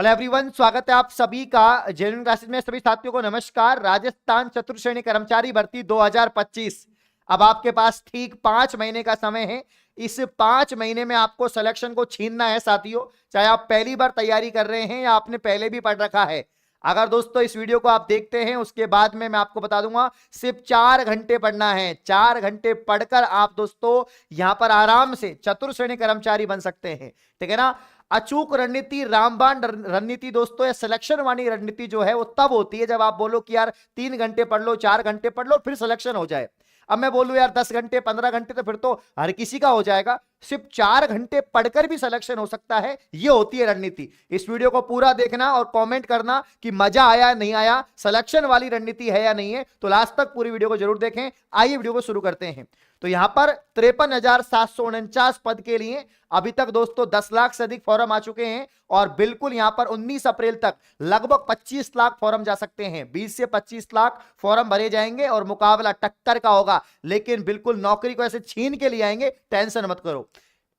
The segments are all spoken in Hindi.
हेलो एवरीवन, स्वागत है आप सभी का जेन्युइन क्लासेस में। सभी साथियों को नमस्कार। राजस्थान चतुर्थ श्रेणी कर्मचारी भर्ती 2025, अब आपके पास ठीक 5 महीने का समय है। इस 5 महीने में आपको सिलेक्शन को छीनना है साथियों, चाहे आप पहली बार तैयारी कर रहे हैं या आपने पहले भी पढ़ रखा है। अगर दोस्तों इस वीडियो को आप देखते हैं उसके बाद में मैं आपको बता दूंगा सिर्फ 4 घंटे पढ़ना है। 4 घंटे पढ़कर आप दोस्तों यहां पर आराम से चतुर्थ श्रेणी कर्मचारी बन सकते हैं, ठीक है ना। अचूक रणनीति, रामबाण रणनीति दोस्तों, या सिलेक्शन वाली रणनीति जो है वो तब होती है जब आप बोलो कि यार 3 घंटे पढ़ लो, 4 घंटे पढ़ लो, फिर सिलेक्शन हो जाए। अब मैं बोलूं यार 10 घंटे 15 घंटे, तो फिर तो हर किसी का हो जाएगा। सिर्फ 4 घंटे पढ़कर भी सिलेक्शन हो सकता है, ये होती है रणनीति। इस वीडियो को पूरा देखना और कमेंट करना कि मजा आया या नहीं आया, सिलेक्शन वाली रणनीति है या नहीं है। तो लास्ट तक पूरी वीडियो को जरूर देखें। आइए वीडियो को शुरू करते हैं। तो यहां पर 53,749 पद के लिए अभी तक दोस्तों 10 लाख से अधिक फॉर्म आ चुके हैं और बिल्कुल यहां पर 19 अप्रैल तक लगभग 25 लाख फॉर्म जा सकते हैं। 20 से 25 लाख फॉर्म भरे जाएंगे और मुकाबला टक्कर का होगा, लेकिन बिल्कुल नौकरी को ऐसे छीन के लिए आएंगे, टेंशन मत करो।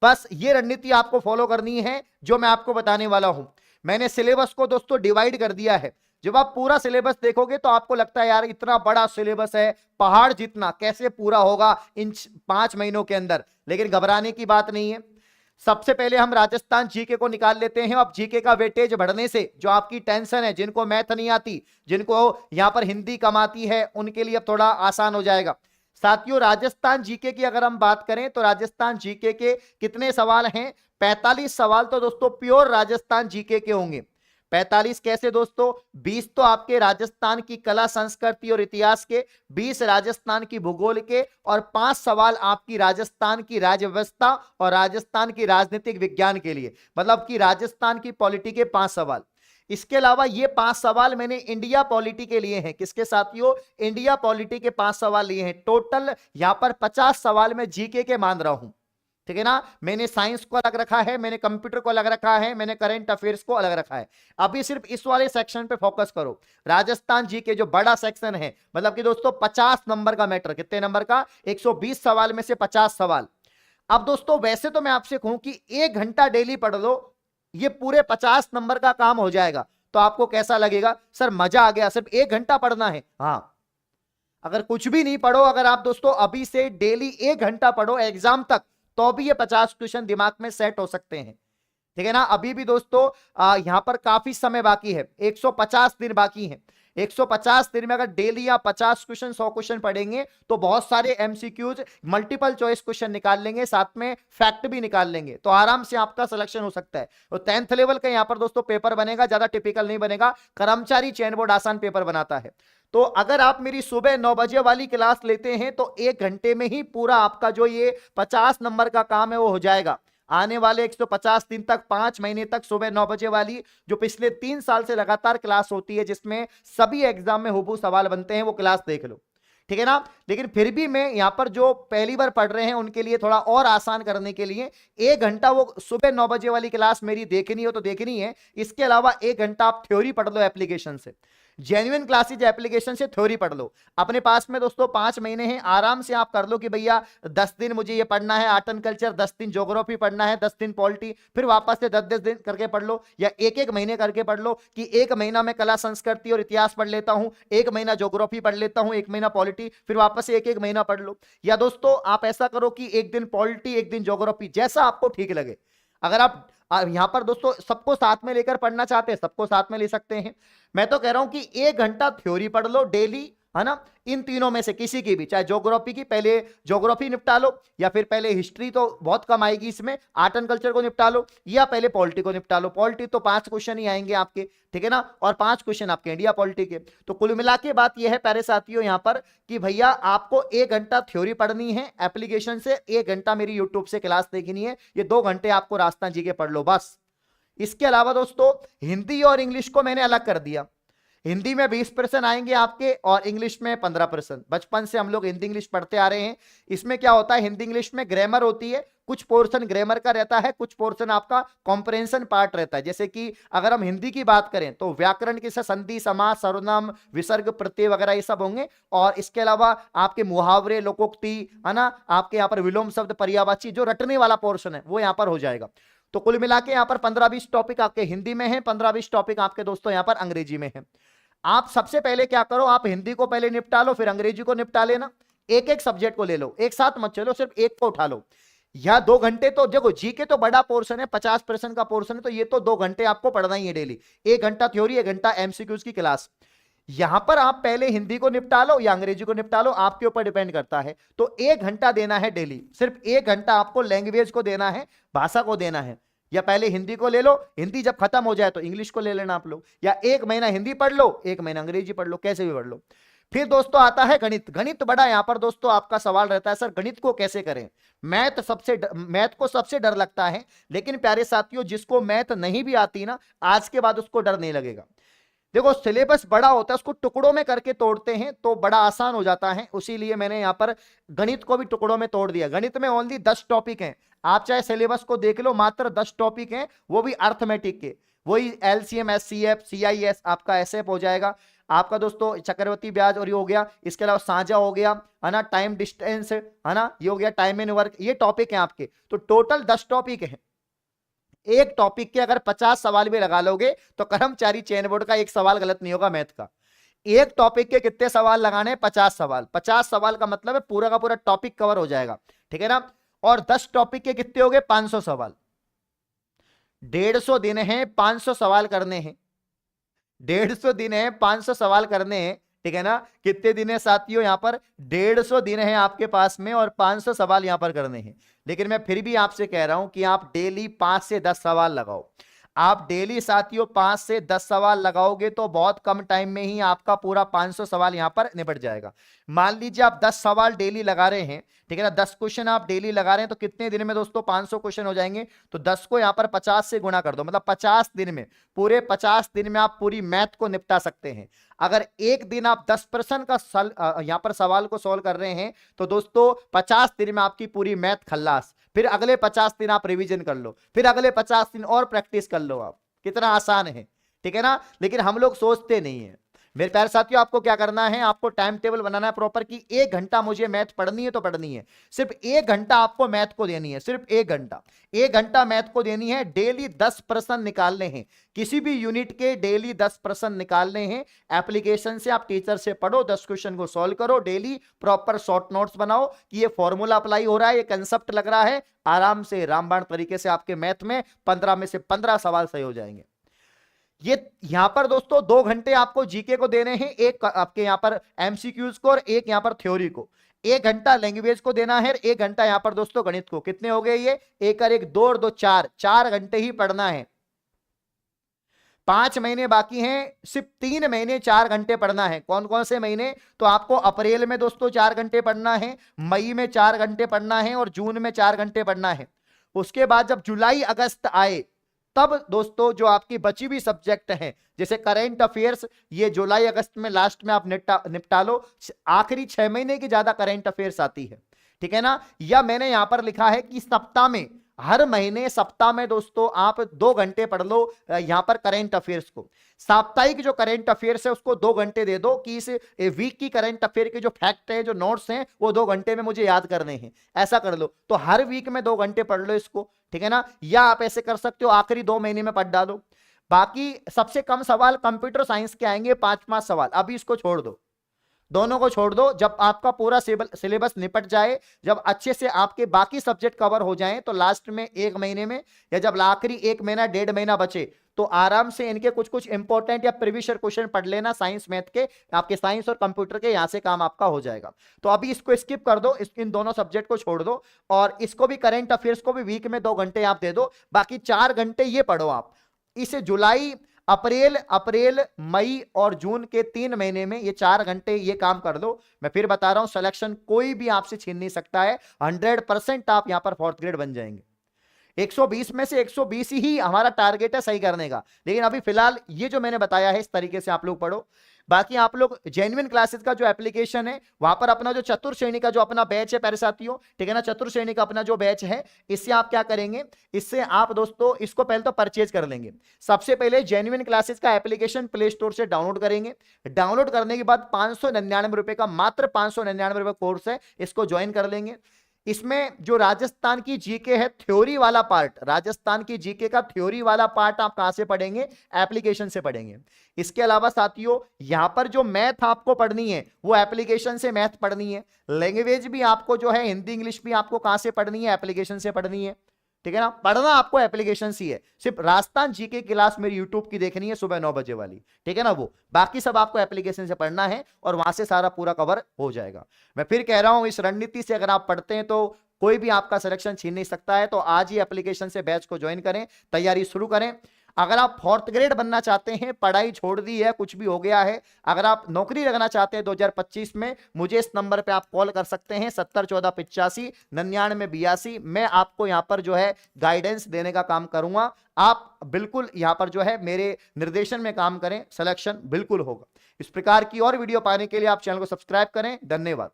बस ये रणनीति आपको फॉलो करनी है जो मैं आपको बताने वाला हूं। मैंने सिलेबस को दोस्तों डिवाइड कर दिया है। जब आप पूरा सिलेबस देखोगे तो आपको लगता है यार इतना बड़ा सिलेबस है, पहाड़ जितना, कैसे पूरा होगा इन 5 महीनों के अंदर। लेकिन घबराने की बात नहीं है। सबसे पहले हम राजस्थान जीके को निकाल लेते हैं। अब जीके का वेटेज बढ़ने से जो आपकी टेंशन है, जिनको मैथ नहीं आती, जिनको यहां पर हिंदी कम आती है, उनके लिए अब थोड़ा आसान हो जाएगा। साथियों राजस्थान जीके की अगर हम बात करें तो राजस्थान जीके के कितने सवाल हैं? 45 सवाल तो दोस्तों प्योर राजस्थान जीके के होंगे। 45 कैसे दोस्तों? 20 तो आपके राजस्थान की कला संस्कृति और इतिहास के, 20 राजस्थान की भूगोल के और 5 सवाल आपकी राजस्थान की राज्य व्यवस्था और राजस्थान की राजनीतिक विज्ञान के लिए, मतलब कि राजस्थान की पॉलिटी के 5 सवाल। इसके अलावा ये 5 सवाल मैंने इंडिया पॉलिटी के लिए हैं। किसके साथियों? इंडिया पॉलिटी के 5 सवाल लिए हैं। टोटल यहां पर 50 सवाल मैं जीके के मान रहा हूं, ठीक है ना। मैंने साइंस को अलग रखा है, मैंने कंप्यूटर को अलग रखा है, मैंने करंट अफेयर्स को अलग रखा है। अभी सिर्फ इस वाले सेक्शन पे फोकस करो। राजस्थान जी के जो बड़ा सेक्शन है, मतलब कि दोस्तों 50 नंबर का मैटर, कितने नंबर का? 120 सवाल में से 50 सवाल। अब दोस्तों वैसे तो मैं आपसे कहूं कि 1 घंटा डेली पढ़ लो, ये पूरे 50 नंबर का काम हो जाएगा। तो आपको कैसा लगेगा? सर मजा आ गया, सिर्फ 1 घंटा पढ़ना है। हाँ, अगर कुछ भी नहीं पढ़ो, अगर आप दोस्तों अभी से डेली 1 घंटा पढ़ो एग्जाम तक, तो भी ये 50 क्वेश्चन दिमाग में सेट हो सकते हैं, ठीक है ना। अभी भी दोस्तों यहां पर काफी समय बाकी है, 150 दिन बाकी है। 150 दिन में अगर डेली आप 50 क्वेश्चन 100 क्वेश्चन पढ़ेंगे तो बहुत सारे एमसीक्यूज, मल्टीपल चॉइस क्वेश्चन निकाल लेंगे, साथ में फैक्ट भी निकाल लेंगे, तो आराम से आपका सिलेक्शन हो सकता है। तो 10th लेवल का यहां पर दोस्तों पेपर बनेगा, ज्यादा टिपिकल नहीं बनेगा। कर्मचारी चयन बोर्ड आसान पेपर बनाता है। तो अगर आप मेरी सुबह 9 बजे वाली क्लास लेते हैं तो 1 घंटे में ही पूरा आपका जो ये 50 नंबर का काम है वो हो जाएगा। आने वाले 150 दिन तक, 5 महीने तक सुबह 9 बजे वाली जो पिछले 3 साल से लगातार क्लास होती है, जिसमें सभी एग्जाम में हुबहू सवाल बनते हैं, वो क्लास देख लो, ठीक है ना। लेकिन फिर भी मैं यहां पर जो पहली बार पढ़ रहे हैं उनके लिए थोड़ा और आसान करने के लिए 1 घंटा वो सुबह 9 बजे वाली क्लास मेरी देखनी हो तो देखनी है। इसके अलावा 1 घंटा आप थ्योरी पढ़ लो एप्लीकेशन से, जेन्युइन क्लासेज एप्लीकेशन से थ्योरी पढ़ लो। अपने पास में दोस्तों 5 महीने हैं, आराम से आप कर लो कि भैया 10 दिन मुझे ये पढ़ना है आर्ट एंड कल्चर, 10 दिन ज्योग्राफी पढ़ना है, 10 दिन पॉलिटी, फिर वापस से 10-10 दिन करके पढ़ लो, या 1-1 महीने करके पढ़ लो कि 1 महीना मैं कला संस्कृति और इतिहास पढ़ लेता हूं, 1 महीना ज्योग्राफी पढ़ लेता हूं, 1 महीना पॉलिटी, फिर वापस से 1-1 महीना पढ़ लो। या दोस्तों आप ऐसा करो कि 1 दिन पॉलिटी 1 दिन ज्योग्राफी, जैसा आपको ठीक लगे। अगर आप यहां पर दोस्तों सबको साथ में लेकर पढ़ना चाहते हैं, सबको साथ में ले सकते हैं। मैं तो कह रहा हूं कि 1 घंटा थ्योरी पढ़ लो डेली, है ना। इन तीनों में से किसी की भी, चाहे ज्योग्राफी की, पहले ज्योग्राफी निपटा लो, या फिर पहले हिस्ट्री तो बहुत कम आएगी इसमें, आर्ट एंड कल्चर को निपटा लो, या पहले पॉलिटी को निपटा लो। पॉलिटी तो 5 क्वेश्चन ही आएंगे आपके, ठीक है ना, और 5 क्वेश्चन आपके इंडिया पॉलिटी के। तो कुल मिला के बात यह है प्यारे साथियों यहां पर कि भैया आपको 1 घंटा थ्योरी पढ़नी है एप्लीकेशन से, 1 घंटा मेरी यूट्यूब से क्लास देखनी है, ये 2 घंटे आपको राजस्थान जी के पढ़ लो बस। इसके अलावा दोस्तों हिंदी और इंग्लिश को मैंने अलग कर दिया। हिंदी में 20% आएंगे आपके और इंग्लिश में 15%। बचपन से हम लोग हिंदी इंग्लिश पढ़ते आ रहे हैं। इसमें क्या होता है, हिंदी इंग्लिश में ग्रामर होती है, कुछ पोर्शन ग्रामर का रहता है, कुछ पोर्शन आपका कॉम्प्रहेंशन पार्ट रहता है। जैसे कि अगर हम हिंदी की बात करें तो व्याकरण के से संधि, समास, सर्वनाम, विसर्ग, प्रत्यय वगैरह ये सब होंगे। और इसके अलावा आपके मुहावरे, लोकोक्ति, है ना, आपके यहाँ पर विलोम शब्द, पर्यायवाची, जो रटने वाला पोर्शन है वो यहाँ पर हो जाएगा। तो कुल मिला के यहाँ पर 15-20 टॉपिक आपके हिंदी में है, 15-20 टॉपिक आपके दोस्तों यहाँ पर अंग्रेजी में है। आप सबसे पहले क्या करो, आप हिंदी को पहले निपटा लो, फिर अंग्रेजी को निपटा लेना। एक एक सब्जेक्ट को ले लो, एक साथ मत चलो, सिर्फ एक को उठा लो। या 2 घंटे तो देखो, जीके तो बड़ा पोर्शन है, 50% का पोर्शन है, तो ये तो 2 घंटे आपको पढ़ना ही है डेली। 1 घंटा थ्योरी, 1 घंटा एमसीक्यूज की क्लास। यहां पर आप पहले हिंदी को निपटा लो या अंग्रेजी को निपटा लो, आपके ऊपर डिपेंड करता है। तो 1 घंटा देना है डेली, सिर्फ 1 घंटा आपको लैंग्वेज को देना है, भाषा को देना है। या पहले हिंदी को ले लो, हिंदी जब खत्म हो जाए तो इंग्लिश को ले लेना आप लोग, या 1 महीना हिंदी पढ़ लो, 1 महीना अंग्रेजी पढ़ लो, कैसे भी पढ़ लो। फिर दोस्तों आता है गणित। गणित बड़ा यहां पर दोस्तों आपका सवाल रहता है, सर गणित को कैसे करें। मैथ को सबसे डर लगता है, लेकिन प्यारे साथियों जिसको मैथ नहीं भी आती ना, आज के बाद उसको डर नहीं लगेगा। देखो सिलेबस बड़ा होता है, उसको टुकड़ों में करके तोड़ते हैं तो बड़ा आसान हो जाता है, उसीलिए मैंने यहां पर गणित को भी टुकड़ों में तोड़ दिया। गणित में ओनली 10 टॉपिक हैं, आप चाहे सिलेबस को देख लो, मात्र 10 टॉपिक हैं, वो भी अर्थमेटिक के। वही एलसीएम, एचसीएफ, सीआईएस, आपका एसएफ हो जाएगा, आपका दोस्तों चक्रवर्ती ब्याज और ये हो गया, इसके अलावा साझा हो गया, है ना, टाइम डिस्टेंस, है ना, ये हो गया, टाइम एंड वर्क, ये टॉपिक है आपके। तो टोटल 10 टॉपिक है। एक टॉपिक के अगर 50 सवाल भी लगा लोगे तो कर्मचारी चयन बोर्ड का एक सवाल गलत नहीं होगा मैथ का। एक टॉपिक के कितने सवाल लगाने, 50 सवाल। 50 सवाल का मतलब है पूरा का पूरा टॉपिक कवर हो जाएगा, ठीक है ना। और 10 टॉपिक के कितने हो गए, 500 सवाल। 150 दिन है, 500 सवाल करने हैं। 150 दिन है, 500 सवाल करने हैं, ठीक है ना। कितने दिन है साथियों, यहां पर 150 दिन है आपके पास में, और 500 सवाल यहां पर करने हैं। लेकिन मैं फिर भी आपसे कह रहा हूं कि आप डेली 5 से 10 सवाल लगाओ। आप डेली साथियों 5 से 10 सवाल लगाओगे तो बहुत कम टाइम में ही आपका पूरा 500 सवाल यहां पर निपट जाएगा। मान लीजिए आप 10 सवाल डेली लगा रहे हैं, ठीक है ना, 10 क्वेश्चन आप डेली लगा रहे हैं, तो कितने दिन में दोस्तों 500 क्वेश्चन हो जाएंगे। तो 10 को यहां पर 50 से गुणा कर दो, मतलब 50 दिन में, पूरे 50 दिन में आप पूरी मैथ को निपटा सकते हैं। अगर एक दिन आप 10% का यहां पर सवाल को सॉल्व कर रहे हैं तो दोस्तों 50 दिन में आपकी पूरी मैथ खल्लास। फिर अगले 50 दिन आप रिवीजन कर लो, फिर अगले 50 दिन और प्रैक्टिस कर लो। आप कितना आसान है, ठीक है ना। लेकिन हम लोग सोचते नहीं है। मेरे प्यारे साथियों आपको क्या करना है, आपको टाइम टेबल बनाना है प्रॉपर कि 1 घंटा मुझे मैथ पढ़नी है तो पढ़नी है। सिर्फ 1 घंटा आपको मैथ को देनी है, सिर्फ 1 घंटा। 1 घंटा मैथ को देनी है। डेली 10 प्रश्न निकालने हैं, किसी भी यूनिट के डेली 10 प्रश्न निकालने हैं। एप्लीकेशन से आप टीचर से पढ़ो, 10 क्वेश्चन को सॉल्व करो डेली। प्रॉपर शॉर्ट नोट्स बनाओ कि ये फॉर्मूला अप्लाई हो रहा है, ये कंसेप्ट लग रहा है। आराम से रामबाण तरीके से आपके मैथ में 15 में से 15 सवाल सही हो जाएंगे। ये यहां पर दोस्तों 2 घंटे आपको जीके को देने हैं, एक आपके यहां पर एमसीक्यूज को और एक यहां पर थ्योरी को। 1 घंटा लैंग्वेज को देना है, 1 घंटा यहां पर दोस्तों गणित को। कितने हो गए ये, 1 और 1 2 और 2 4, 4 घंटे ही पढ़ना है। 5 महीने बाकी हैं, सिर्फ 3 महीने 4 घंटे पढ़ना है। कौन कौन से महीने, तो आपको अप्रैल में दोस्तों 4 घंटे पढ़ना है, मई में 4 घंटे पढ़ना है, और जून में 4 घंटे पढ़ना है। उसके बाद जब जुलाई अगस्त आए तब दोस्तों जो आपकी बची हुई सब्जेक्ट हैं, जैसे करेंट अफेयर्स, ये जुलाई अगस्त में लास्ट में आप निपटा लो। आखिरी 6 महीने की ज्यादा करेंट अफेयर्स आती है, ठीक है ना। या मैंने यहां पर लिखा है कि सप्ताह में, हर महीने सप्ताह में दोस्तों आप 2 घंटे पढ़ लो यहां पर करेंट अफेयर्स को। साप्ताहिक जो करेंट अफेयर्स है उसको 2 घंटे दे दो कि इस वीक की करेंट अफेयर के जो फैक्ट है, जो नोट्स हैं, वो 2 घंटे में मुझे याद करने हैं। ऐसा कर लो, तो हर वीक में 2 घंटे पढ़ लो इसको, ठीक है ना। या आप ऐसे कर सकते हो, आखिरी 2 महीने में पढ़ डालो। बाकी सबसे कम सवाल कंप्यूटर साइंस के आएंगे, 5-5 सवाल। अभी इसको छोड़ दो, दोनों को छोड़ दो। जब आपका पूरा सिलेबस निपट जाए, जब अच्छे से आपके बाकी सब्जेक्ट कवर हो जाएं, तो लास्ट में 1 महीने में, या जब आखिरी 1 महीना 1.5 महीना बचे, तो आराम से इनके कुछ कुछ इंपॉर्टेंट या प्रीवियस क्वेश्चन पढ़ लेना, साइंस मैथ के, आपके साइंस और कंप्यूटर के, यहां से काम आपका हो जाएगा। तो अभी इसको स्किप कर दो, इन दोनों सब्जेक्ट को छोड़ दो, और इसको भी करेंट अफेयर्स को भी वीक में 2 घंटे आप दे दो। बाकी 4 घंटे ये पढ़ो आप। इसे जुलाई, अप्रैल, मई और जून के 3 महीने में ये 4 घंटे ये काम कर दो। मैं फिर बता रहा हूं, सिलेक्शन कोई भी आपसे छीन नहीं सकता है। 100% आप यहां पर 4th ग्रेड बन जाएंगे। 120 में से 120 ही हमारा टारगेट है सही करने का। लेकिन अभी फिलहाल ये जो मैंने बताया है, इस तरीके से आप लोग पढ़ो। बाकी आप लोग जेन्युइन क्लासेस का जो एप्लीकेशन है, वहां पर अपना जो चतुर्थ श्रेणी का जो अपना बैच है प्यारे साथियों, ठीक है ना, चतुर्थ श्रेणी का अपना जो बैच है, इससे आप क्या करेंगे, इससे आप दोस्तों इसको पहले तो परचेज कर लेंगे। सबसे पहले जेन्युइन क्लासेस का एप्लीकेशन प्ले स्टोर से डाउनलोड करेंगे। डाउनलोड करने के बाद 599 रुपए का, मात्र 599 रुपए कोर्स है, इसको ज्वाइन कर लेंगे। इसमें जो राजस्थान की जीके है, थ्योरी वाला पार्ट, राजस्थान की जीके का थ्योरी वाला पार्ट आप कहां से पढ़ेंगे? एप्लीकेशन से पढ़ेंगे। इसके अलावा साथियों यहां पर जो मैथ आपको पढ़नी है वो एप्लीकेशन से मैथ पढ़नी है। लैंग्वेज भी आपको जो है हिंदी इंग्लिश भी आपको कहां से पढ़नी है? एप्लीकेशन से पढ़नी है। ठीक है ना, पढ़ना आपको एप्लीकेशन ही है। सिर्फ राजस्थान जीके क्लास मेरी यूट्यूब की देखनी है सुबह 9 बजे वाली, ठीक है ना, वो बाकी सब आपको एप्लीकेशन से पढ़ना है और वहां से सारा पूरा कवर हो जाएगा। मैं फिर कह रहा हूं, इस रणनीति से अगर आप पढ़ते हैं तो कोई भी आपका सिलेक्शन छीन नहीं सकता है। तो आज ही एप्लीकेशन से बैच को ज्वाइन करें, तैयारी शुरू करें। अगर आप 4th ग्रेड बनना चाहते हैं, पढ़ाई छोड़ दी है, कुछ भी हो गया है, अगर आप नौकरी लगना चाहते हैं 2025 में, मुझे इस नंबर पे आप कॉल कर सकते हैं 701485 9982। मैं आपको यहां पर जो है गाइडेंस देने का काम करूंगा। आप बिल्कुल यहां पर जो है मेरे निर्देशन में काम करें, सिलेक्शन बिल्कुल होगा। इस प्रकार की और वीडियो पाने के लिए आप चैनल को सब्सक्राइब करें। धन्यवाद।